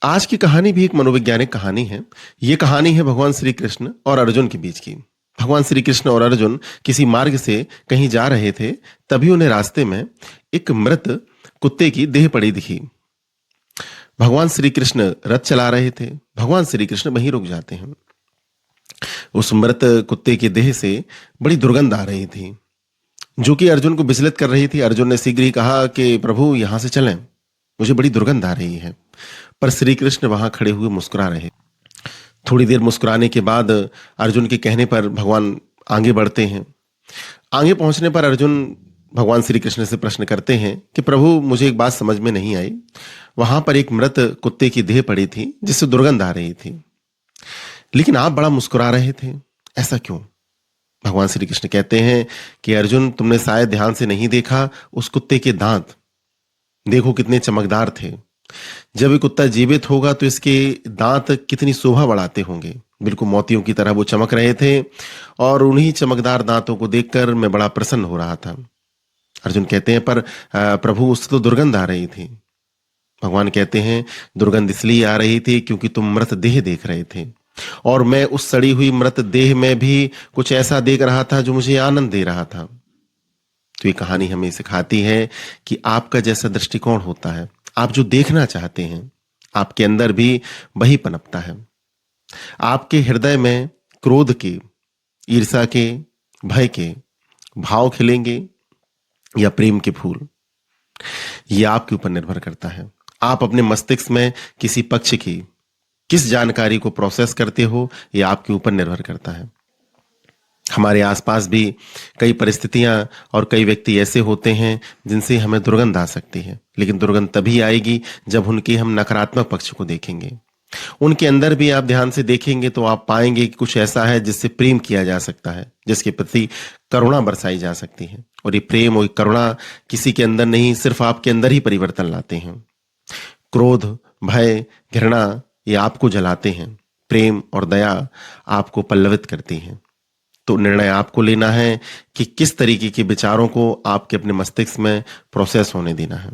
आज की कहानी भी एक मनोवैज्ञानिक कहानी है। ये कहानी है भगवान श्री कृष्ण और अर्जुन के बीच की। भगवान श्री कृष्ण और अर्जुन किसी मार्ग से कहीं जा रहे थे, तभी उन्हें रास्ते में एक मृत कुत्ते की देह पड़ी दिखी। भगवान श्री कृष्ण रथ चला रहे थे। भगवान श्री कृष्ण वहीं रुक जाते हैं। उस मृत कुत्ते की देह से बड़ी दुर्गंध आ रही थी, जो कि अर्जुन को विचलित कर रही थी। अर्जुन ने शीघ्र ही कहा कि प्रभु यहां से चलें, मुझे बड़ी दुर्गंध आ रही है। पर श्री कृष्ण वहां खड़े हुए मुस्कुरा रहे। थोड़ी देर मुस्कुराने के बाद अर्जुन के कहने पर भगवान आगे बढ़ते हैं। आगे पहुंचने पर अर्जुन भगवान श्री कृष्ण से प्रश्न करते हैं कि प्रभु मुझे एक बात समझ में नहीं आई। वहां पर एक मृत कुत्ते की देह पड़ी थी जिससे दुर्गंध आ रही थी, लेकिन आप बड़ा मुस्कुरा रहे थे, ऐसा क्यों? भगवान श्री कृष्ण कहते हैं कि अर्जुन, तुमने शायद ध्यान से नहीं देखा, उस कुत्ते के दांत देखो कितने चमकदार थे। जब ये कुत्ता जीवित होगा तो इसके दांत कितनी शोभा बढ़ाते होंगे। बिल्कुल मोतियों की तरह वो चमक रहे थे और उन्हीं चमकदार दांतों को देखकर मैं बड़ा प्रसन्न हो रहा था। अर्जुन कहते हैं पर प्रभु उससे तो दुर्गंध आ रही थी। भगवान कहते हैं दुर्गंध इसलिए आ रही थी क्योंकि तुम मृत देह देख रहे थे, और मैं उस सड़ी हुई मृत देह में भी कुछ ऐसा देख रहा था जो मुझे आनंद दे रहा था। तो ये कहानी हमें सिखाती है कि आपका जैसा दृष्टिकोण होता है, आप जो देखना चाहते हैं, आपके अंदर भी वही पनपता है। आपके हृदय में क्रोध के, ईर्ष्या के, भय के भाव खिलेंगे या प्रेम के फूल, ये आपके ऊपर निर्भर करता है। आप अपने मस्तिष्क में किसी पक्ष की किस जानकारी को प्रोसेस करते हो, ये आपके ऊपर निर्भर करता है। हमारे आसपास भी कई परिस्थितियां और कई व्यक्ति ऐसे होते हैं जिनसे हमें दुर्गंध आ सकती है, लेकिन दुर्गंध तभी आएगी जब उनके हम नकारात्मक पक्ष को देखेंगे। उनके अंदर भी आप ध्यान से देखेंगे तो आप पाएंगे कि कुछ ऐसा है जिससे प्रेम किया जा सकता है, जिसके प्रति करुणा बरसाई जा सकती है। और ये प्रेम और करुणा किसी के अंदर नहीं, सिर्फ आपके अंदर ही परिवर्तन लाते हैं। क्रोध, भय, घृणा ये आपको जलाते हैं। प्रेम और दया आपको पल्लवित करती हैं। तो निर्णय आपको लेना है कि किस तरीके के विचारों को आपके अपने मस्तिष्क में प्रोसेस होने देना है।